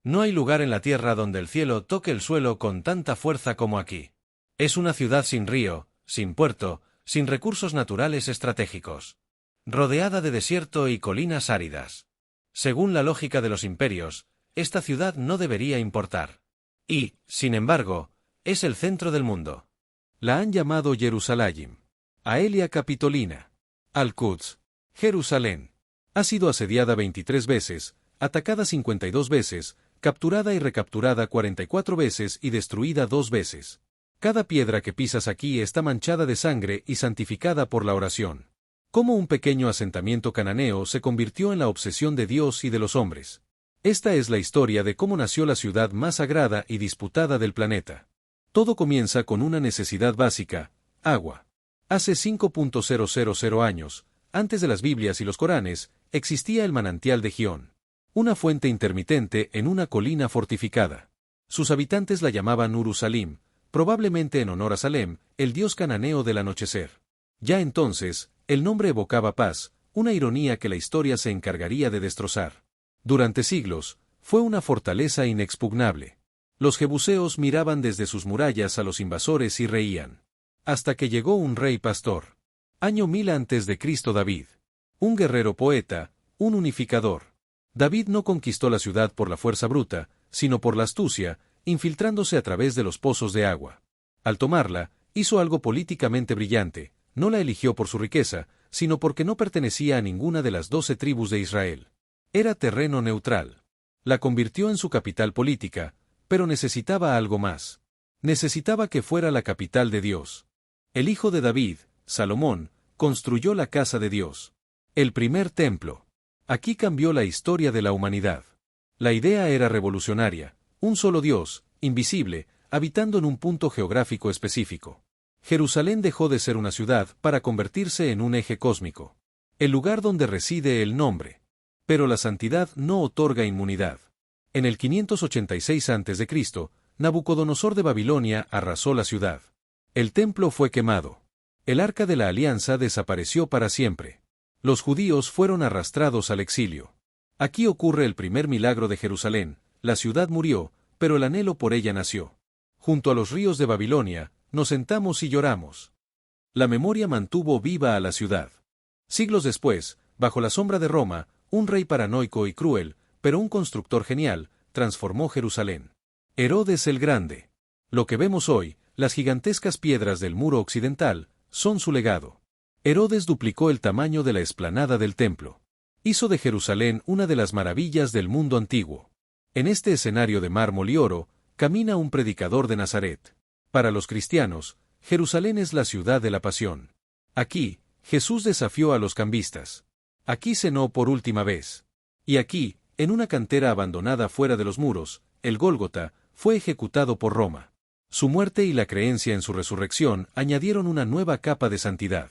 No hay lugar en la tierra donde el cielo toque el suelo con tanta fuerza como aquí. Es una ciudad sin río, sin puerto, sin recursos naturales estratégicos. Rodeada de desierto y colinas áridas. Según la lógica de los imperios, esta ciudad no debería importar. Y, sin embargo, es el centro del mundo. La han llamado Jerusalén, Aelia Capitolina, Al-Quds, Jerusalén. Ha sido asediada 23 veces, atacada 52 veces, capturada y recapturada 44 veces y destruida 2 veces. Cada piedra que pisas aquí está manchada de sangre y santificada por la oración. Cómo un pequeño asentamiento cananeo se convirtió en la obsesión de Dios y de los hombres. Esta es la historia de cómo nació la ciudad más sagrada y disputada del planeta. Todo comienza con una necesidad básica: agua. Hace 5.000 años, antes de las Biblias y los Coranes, existía el manantial de Gihón. Una fuente intermitente en una colina fortificada. Sus habitantes la llamaban Uru-Salim, probablemente en honor a Salem, el dios cananeo del anochecer. Ya entonces, el nombre evocaba paz, una ironía que la historia se encargaría de destrozar. Durante siglos, fue una fortaleza inexpugnable. Los jebuseos miraban desde sus murallas a los invasores y reían. Hasta que llegó un rey pastor. Año 1000 a.C. David. Un guerrero poeta, un unificador. David no conquistó la ciudad por la fuerza bruta, sino por la astucia, infiltrándose a través de los pozos de agua. Al tomarla, hizo algo políticamente brillante. No la eligió por su riqueza, sino porque no pertenecía a ninguna de las 12 tribus de Israel. Era terreno neutral. La convirtió en su capital política, pero necesitaba algo más. Necesitaba que fuera la capital de Dios. El hijo de David, Salomón, construyó la casa de Dios. El primer templo. Aquí cambió la historia de la humanidad. La idea era revolucionaria: un solo Dios, invisible, habitando en un punto geográfico específico. Jerusalén dejó de ser una ciudad para convertirse en un eje cósmico. El lugar donde reside el nombre. Pero la santidad no otorga inmunidad. En el 586 a.C., Nabucodonosor de Babilonia arrasó la ciudad. El templo fue quemado. El Arca de la Alianza desapareció para siempre. Los judíos fueron arrastrados al exilio. Aquí ocurre el primer milagro de Jerusalén: la ciudad murió, pero el anhelo por ella nació. Junto a los ríos de Babilonia, nos sentamos y lloramos. La memoria mantuvo viva a la ciudad. Siglos después, bajo la sombra de Roma, un rey paranoico y cruel, pero un constructor genial, transformó Jerusalén. Herodes el Grande. Lo que vemos hoy, las gigantescas piedras del muro occidental, son su legado. Herodes duplicó el tamaño de la explanada del templo. Hizo de Jerusalén una de las maravillas del mundo antiguo. En este escenario de mármol y oro, camina un predicador de Nazaret. Para los cristianos, Jerusalén es la ciudad de la pasión. Aquí, Jesús desafió a los cambistas. Aquí cenó por última vez. Y aquí, en una cantera abandonada fuera de los muros, el Gólgota, fue ejecutado por Roma. Su muerte y la creencia en su resurrección añadieron una nueva capa de santidad.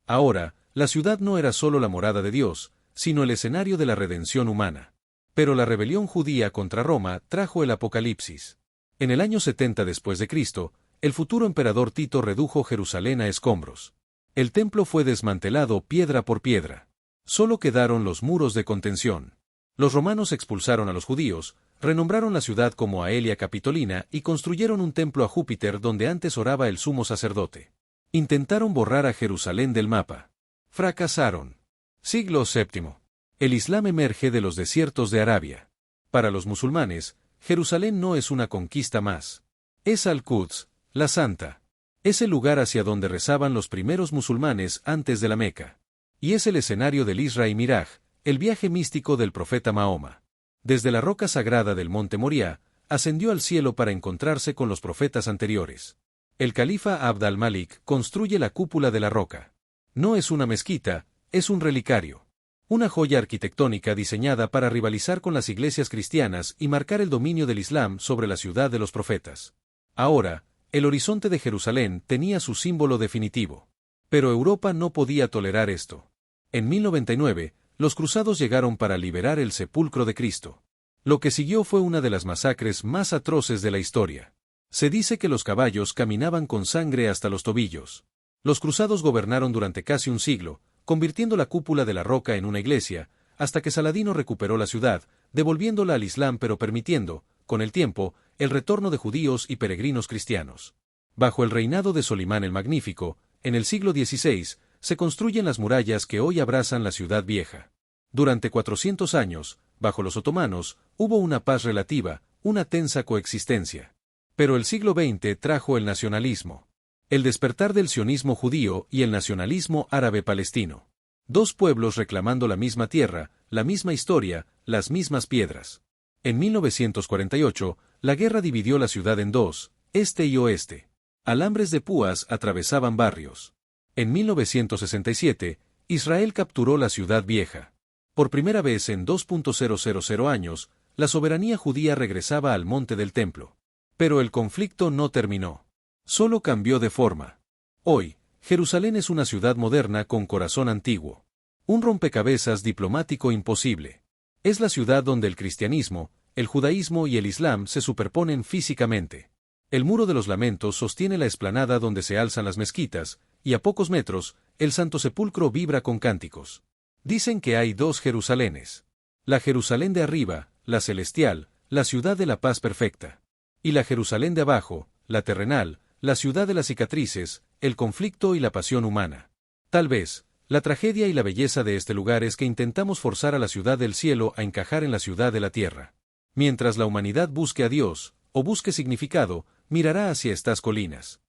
Ahora, la ciudad no era solo la morada de Dios, sino el escenario de la redención humana. Pero la rebelión judía contra Roma trajo el Apocalipsis. En el año 70 después de Cristo, el futuro emperador Tito redujo Jerusalén a escombros. El templo fue desmantelado piedra por piedra. Solo quedaron los muros de contención. Los romanos expulsaron a los judíos, renombraron la ciudad como Aelia Capitolina y construyeron un templo a Júpiter donde antes oraba el sumo sacerdote. Intentaron borrar a Jerusalén del mapa. Fracasaron. Siglo VII. El Islam emerge de los desiertos de Arabia. Para los musulmanes, Jerusalén no es una conquista más. Es Al-Quds, la Santa. Es el lugar hacia donde rezaban los primeros musulmanes antes de la Meca. Y es el escenario del Isra y Miraj, el viaje místico del profeta Mahoma. Desde la roca sagrada del monte Moriah, ascendió al cielo para encontrarse con los profetas anteriores. El califa Abd al-Malik construye la cúpula de la roca. No es una mezquita, es un relicario. Una joya arquitectónica diseñada para rivalizar con las iglesias cristianas y marcar el dominio del Islam sobre la ciudad de los profetas. Ahora, el horizonte de Jerusalén tenía su símbolo definitivo. Pero Europa no podía tolerar esto. En 1099, los cruzados llegaron para liberar el sepulcro de Cristo. Lo que siguió fue una de las masacres más atroces de la historia. Se dice que los caballos caminaban con sangre hasta los tobillos. Los cruzados gobernaron durante casi un siglo, convirtiendo la cúpula de la roca en una iglesia, hasta que Saladino recuperó la ciudad, devolviéndola al Islam pero permitiendo, con el tiempo, el retorno de judíos y peregrinos cristianos. Bajo el reinado de Solimán el Magnífico, en el siglo XVI, se construyen las murallas que hoy abrazan la ciudad vieja. Durante 400 años, bajo los otomanos, hubo una paz relativa, una tensa coexistencia. Pero el siglo XX trajo el nacionalismo. El despertar del sionismo judío y el nacionalismo árabe-palestino. Dos pueblos reclamando la misma tierra, la misma historia, las mismas piedras. En 1948, la guerra dividió la ciudad en dos, este y oeste. Alambres de púas atravesaban barrios. En 1967, Israel capturó la ciudad vieja. Por primera vez en 2.000 años, la soberanía judía regresaba al monte del templo. Pero el conflicto no terminó. Solo cambió de forma. Hoy, Jerusalén es una ciudad moderna con corazón antiguo. Un rompecabezas diplomático imposible. Es la ciudad donde el cristianismo, el judaísmo y el islam se superponen físicamente. El Muro de los Lamentos sostiene la explanada donde se alzan las mezquitas, y a pocos metros, el Santo Sepulcro vibra con cánticos. Dicen que hay dos Jerusalenes. La Jerusalén de arriba, la celestial, la ciudad de la paz perfecta. Y la Jerusalén de abajo, la terrenal, la ciudad de las cicatrices, el conflicto y la pasión humana. Tal vez, la tragedia y la belleza de este lugar es que intentamos forzar a la ciudad del cielo a encajar en la ciudad de la tierra. Mientras la humanidad busque a Dios, o busque significado, mirará hacia estas colinas.